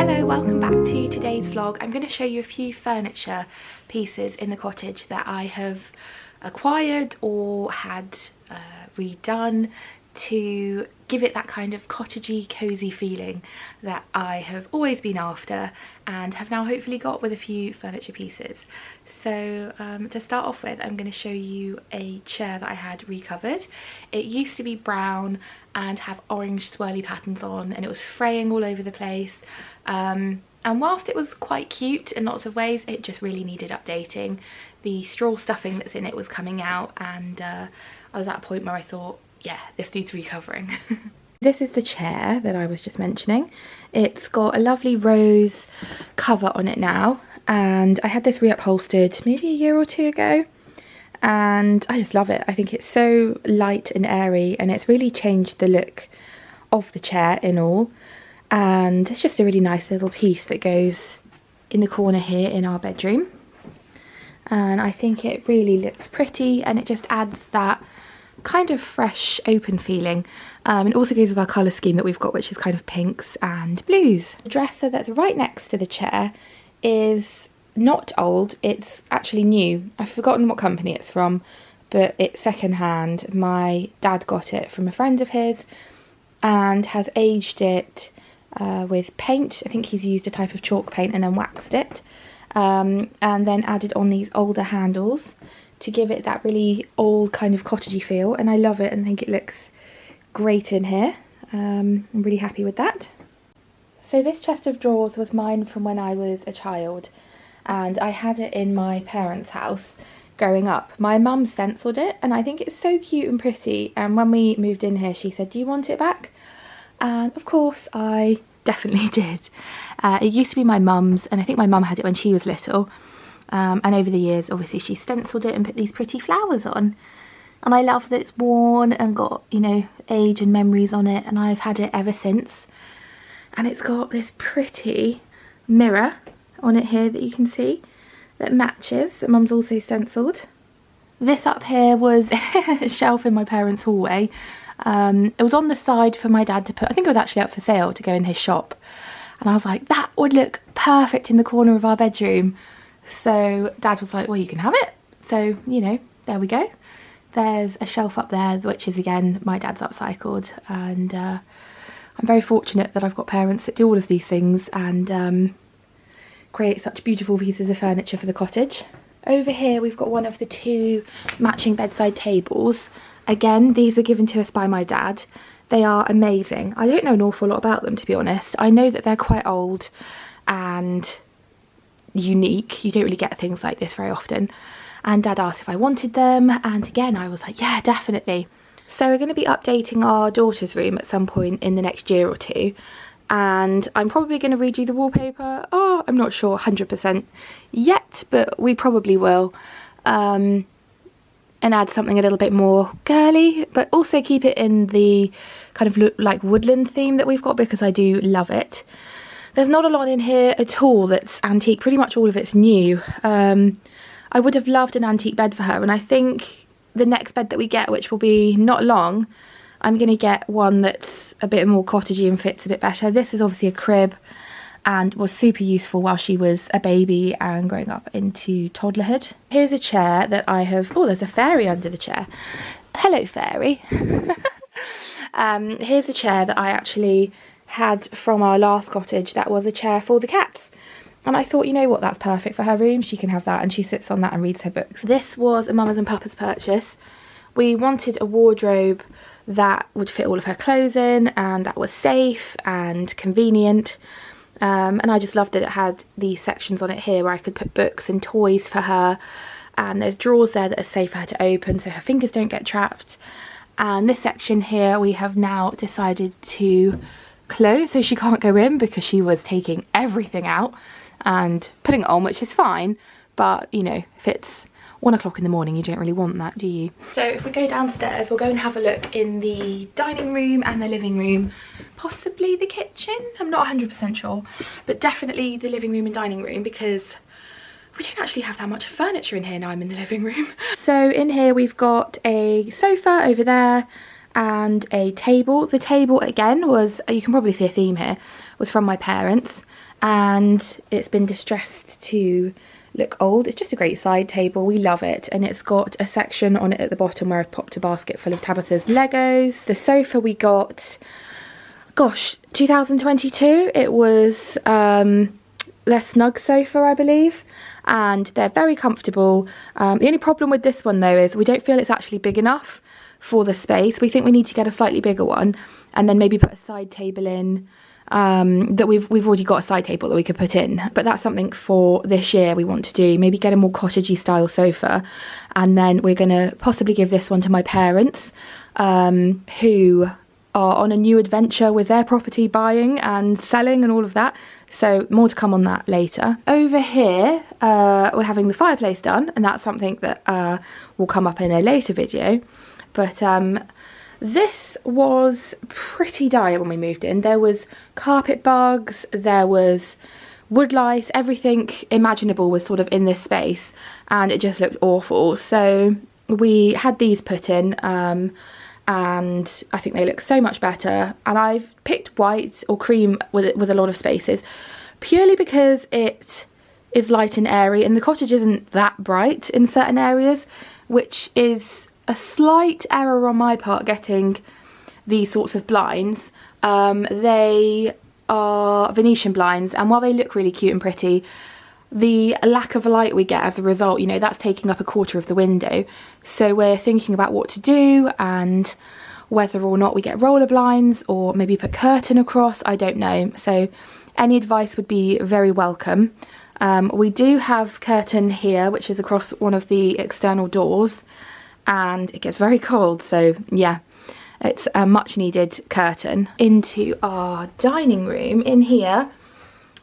Hello, welcome back to today's vlog. I'm going to show you a few furniture pieces in the cottage that I have acquired or had redone to give it that kind of cottagey, cosy feeling that I have always been after and have now hopefully got with a few furniture pieces. So to start off with, I'm going to show you a chair that I had recovered. It used to be brown and have orange swirly patterns on, and it was fraying all over the place. And whilst it was quite cute in lots of ways, it just really needed updating. The straw stuffing that's in it was coming out, and I was at a point where I thought, yeah, this needs recovering. This is the chair that I was just mentioning. It's got a lovely rose cover on it now, and I had this reupholstered maybe a year or two ago, and I just love it. I think it's so light and airy, and it's really changed the look of the chair in all. And it's just a really nice little piece that goes in the corner here in our bedroom, and I think it really looks pretty, and it just adds that kind of fresh open feeling. It also goes with our colour scheme that we've got, which is kind of pinks and blues. The dresser that's right next to the chair is not old, it's actually new. I've forgotten what company it's from, but it's second hand. My dad got it from a friend of his and has aged it with paint. I think he's used a type of chalk paint and then waxed it, and then added on these older handles to give it that really old kind of cottagey feel, and I love it and think it looks great in here. I'm really happy with that. So this chest of drawers was mine from when I was a child, and I had it in my parents' house growing up. My mum stenciled it, and I think it's so cute and pretty, and when we moved in here she said, do you want it back? And of course I definitely did. It used to be my mum's, and I think my mum had it when she was little. And over the years, obviously, she stenciled it and put these pretty flowers on. And I love that it's worn and got, you know, age and memories on it. And I've had it ever since. And it's got this pretty mirror on it here that you can see that matches, that Mum's also stenciled. This up here was a shelf in my parents' hallway. It was on the side for my dad to put. I think it was actually up for sale to go in his shop. And I was like, that would look perfect in the corner of our bedroom. So Dad was like, well, you can have it. So, you know, there we go. There's a shelf up there, which is, again, my dad's upcycled. And I'm very fortunate that I've got parents that do all of these things and create such beautiful pieces of furniture for the cottage. Over here, we've got one of the two matching bedside tables. Again, these were given to us by my dad. They are amazing. I don't know an awful lot about them, to be honest. I know that they're quite old and unique. You don't really get things like this very often, and Dad asked if I wanted them, and again I was like, yeah, definitely. So we're going to be updating our daughter's room at some point in the next year or two, and I'm probably going to redo the wallpaper. I'm not sure 100% yet, but we probably will, and add something a little bit more girly, but also keep it in the kind of like woodland theme that we've got, because I do love it. There's not a lot in here at all that's antique. Pretty much all of it's new. I would have loved an antique bed for her, and I think the next bed that we get, which will be not long, I'm going to get one that's a bit more cottagey and fits a bit better. This is obviously a crib and was super useful while she was a baby and growing up into toddlerhood. Here's a chair that I have... Oh, there's a fairy under the chair. Hello, fairy. Here's a chair that I actually had from our last cottage. That was a chair for the cats, and I thought, you know what, that's perfect for her room. She can have that, and she sits on that and reads her books. This was a Mama's and Papa's purchase. We wanted a wardrobe that would fit all of her clothes in, and that was safe and convenient, and I just loved that it had these sections on it here where I could put books and toys for her, and there's drawers there that are safe for her to open so her fingers don't get trapped. And this section here we have now decided to close, so she can't go in because she was taking everything out and putting it on, which is fine, but you know, if it's 1 o'clock in the morning, you don't really want that, do you? So if we go downstairs, we'll go and have a look in the dining room and the living room, possibly the kitchen. I'm not 100% sure, but definitely the living room and dining room, because we don't actually have that much furniture in here now I'm in the living room. So in here we've got a sofa over there and a table. The table, again, was, you can probably see a theme here, was from my parents, and it's been distressed to look old. It's just a great side table, we love it, and it's got a section on it at the bottom where I've popped a basket full of Tabitha's Legos. The sofa we got, gosh, 2022. It was their snug sofa, I believe, and they're very comfortable. The only problem with this one though is we don't feel it's actually big enough for the space. We think we need to get a slightly bigger one and then maybe put a side table in. That we've already got a side table that we could put in, but that's something for this year we want to do. Maybe get a more cottagey style sofa, and then we're going to possibly give this one to my parents, who are on a new adventure with their property buying and selling and all of that. So more to come on that later. Over here, we're having the fireplace done, and that's something that will come up in a later video. But this was pretty dire when we moved in. There was carpet bugs, there was wood lice, everything imaginable was sort of in this space, and it just looked awful. So we had these put in, and I think they look so much better. And I've picked white or cream with a lot of spaces, purely because it is light and airy, and the cottage isn't that bright in certain areas, which is a slight error on my part getting these sorts of blinds. They are Venetian blinds, and while they look really cute and pretty, the lack of light we get as a result, you know, that's taking up a quarter of the window. So we're thinking about what to do and whether or not we get roller blinds or maybe put curtain across, I don't know. So any advice would be very welcome. We do have curtain here, which is across one of the external doors, and it gets very cold, so yeah, it's a much needed curtain. Into our dining room in here,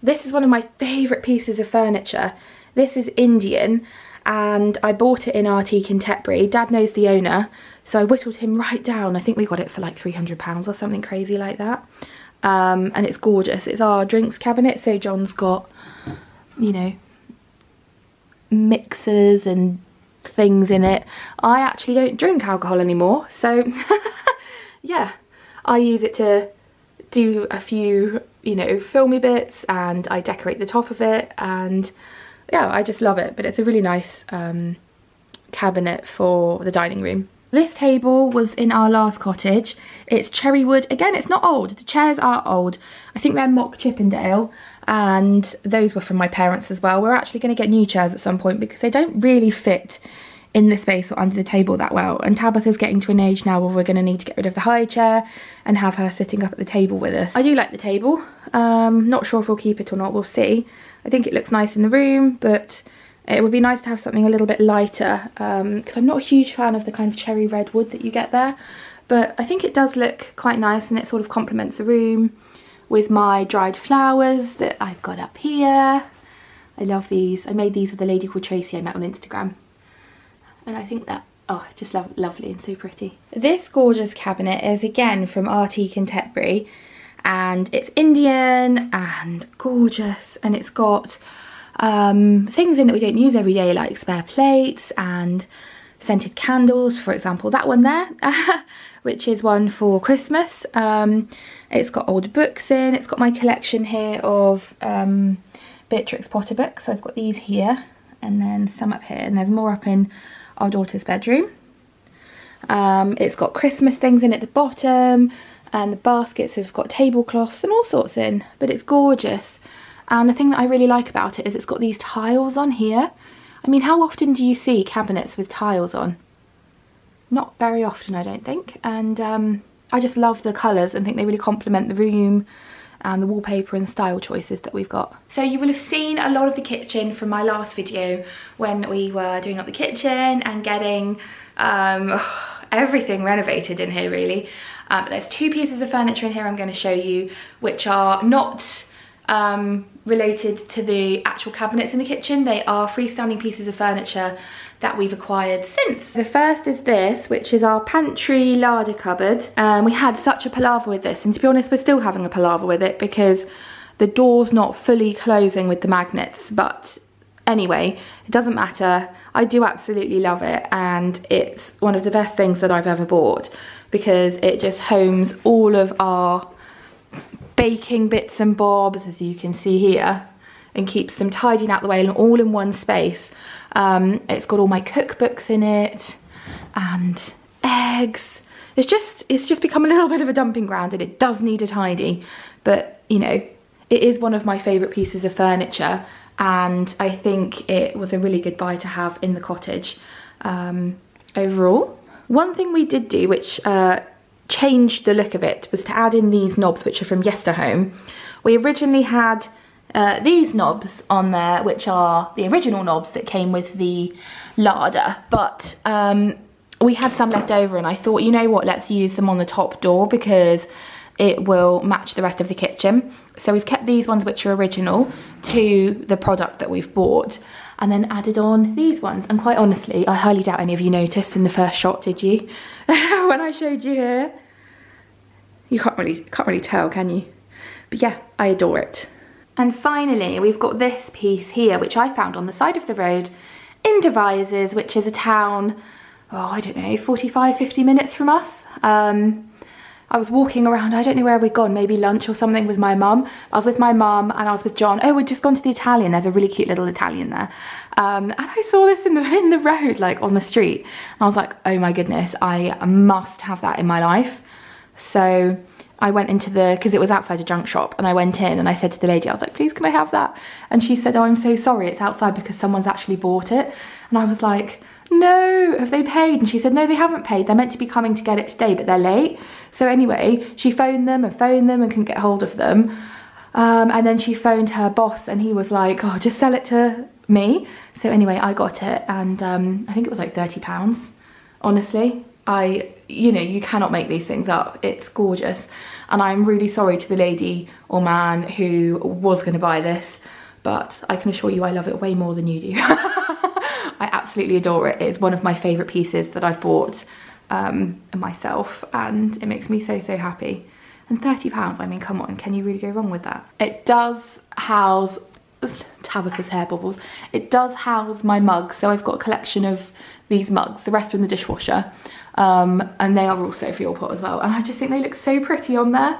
this is one of my favourite pieces of furniture. This is Indian, and I bought it in Artique in Tetbury. Dad knows the owner, so I whittled him right down. I think we got it for like £300 or something crazy like that. And it's gorgeous. It's our drinks cabinet, so John's got, you know, mixers and things in it. I actually don't drink alcohol anymore, so yeah, I use it to do a few, you know, filmy bits, and I decorate the top of it, and yeah, I just love it. But it's a really nice cabinet for the dining room. This table was in our last cottage. It's cherry wood. Again, it's not old. The chairs are old. I think they're mock Chippendale, and those were from my parents as well. We're actually going to get new chairs at some point because they don't really fit in the space or under the table that well. And Tabitha's getting to an age now where we're going to need to get rid of the high chair and have her sitting up at the table with us. I do like the table. Not sure if we'll keep it or not. We'll see. I think it looks nice in the room, but it would be nice to have something a little bit lighter, because I'm not a huge fan of the kind of cherry red wood that you get there. But I think it does look quite nice, and it sort of complements the room with my dried flowers that I've got up here. I love these. I made these with a lady called Tracy I met on Instagram. And I think that, oh, just lovely and so pretty. This gorgeous cabinet is again from Artique in Tetbury, and it's Indian and gorgeous, and it's got things in that we don't use every day, like spare plates and scented candles, for example that one there, which is one for Christmas. It's got old books in. It's got my collection here of Beatrix Potter books. So I've got these here, and then some up here, and there's more up in our daughter's bedroom. It's got Christmas things in at the bottom, and the baskets have got tablecloths and all sorts in, but it's gorgeous. And the thing that I really like about it is it's got these tiles on here. I mean, how often do you see cabinets with tiles on? Not very often, I don't think. And I just love the colours and think they really complement the room and the wallpaper and the style choices that we've got. So you will have seen a lot of the kitchen from my last video when we were doing up the kitchen and getting everything renovated in here, really. But there's two pieces of furniture in here I'm going to show you, which are not related to the actual cabinets in the kitchen. They are freestanding pieces of furniture that we've acquired since. The first is this, which is our pantry larder cupboard. We had such a palaver with this, and to be honest, we're still having a palaver with it because the door's not fully closing with the magnets. But anyway, it doesn't matter. I do absolutely love it, and it's one of the best things that I've ever bought because it just homes all of our baking bits and bobs, as you can see here, and keeps them tidy and out the way and all in one space. It's got all my cookbooks in it and eggs. It's just become a little bit of a dumping ground, and it does need a tidy, but you know, it is one of my favourite pieces of furniture, and I think it was a really good buy to have in the cottage. Overall, one thing we did do which changed the look of it was to add in these knobs, which are from Yesterhome. We originally had these knobs on there, which are the original knobs that came with the larder, but we had some left over, and I thought, you know what, let's use them on the top door because it will match the rest of the kitchen. So we've kept these ones, which are original to the product that we've bought, and then added on these ones. And quite honestly, I highly doubt any of you noticed in the first shot, did you? When I showed you here, you can't really tell, can you? But yeah, I adore it. And finally, we've got this piece here, which I found on the side of the road in Devizes, which is a town, oh, I don't know, 45, 50 minutes from us. I was walking around, I don't know where we'd gone, maybe lunch or something with my mum. I was with my mum and I was with John. Oh, we'd just gone to the Italian. There's a really cute little Italian there. And I saw this in the road, like on the street. And I was like, oh my goodness, I must have that in my life. So I went into because it was outside a junk shop, and I went in and I said to the lady, I was like, please, can I have that? And she said, oh, I'm so sorry, it's outside because someone's actually bought it. And I was like, no, have they paid? And she said, no, they haven't paid. They're meant to be coming to get it today, but they're late. So anyway, she phoned them and couldn't get hold of them. And then she phoned her boss, and he was like, oh, just sell it to me. So anyway, I got it, and I think it was like £30. Honestly, you know, you cannot make these things up. It's gorgeous. And I'm really sorry to the lady or man who was going to buy this, but I can assure you I love it way more than you do. I absolutely adore it. It's one of my favourite pieces that I've bought myself, and it makes me so, so happy. And £30, I mean, come on, can you really go wrong with that? It does house Tabitha's hair bubbles. It does house my mugs, so I've got a collection of these mugs. The rest are in the dishwasher, and they are also for your pot as well. And I just think they look so pretty on there.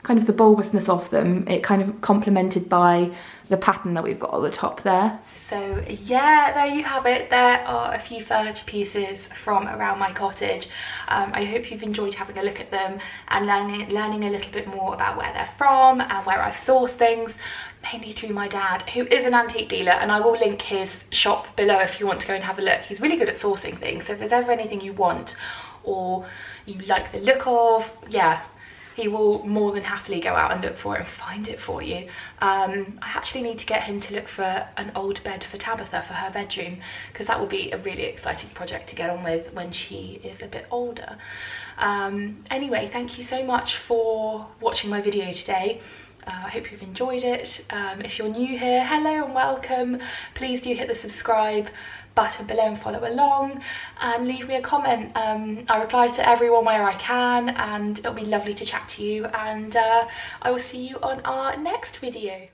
Kind of the bulbousness of them, it kind of complemented by the pattern that we've got at the top there. So yeah, there you have it. There are a few furniture pieces from around my cottage. I hope you've enjoyed having a look at them and learning a little bit more about where they're from and where I've sourced things, mainly through my dad, who is an antique dealer, and I will link his shop below if you want to go and have a look. He's really good at sourcing things, so if there's ever anything you want or you like the look of, yeah, he will more than happily go out and look for it and find it for you. I actually need to get him to look for an old bed for Tabitha for her bedroom, because that will be a really exciting project to get on with when she is a bit older. Anyway, thank you so much for watching my video today. I hope you've enjoyed it. If you're new here, hello and welcome. Please do hit the subscribe button below and follow along, and leave me a comment. I reply to everyone where I can, and it'll be lovely to chat to you, and I will see you on our next video.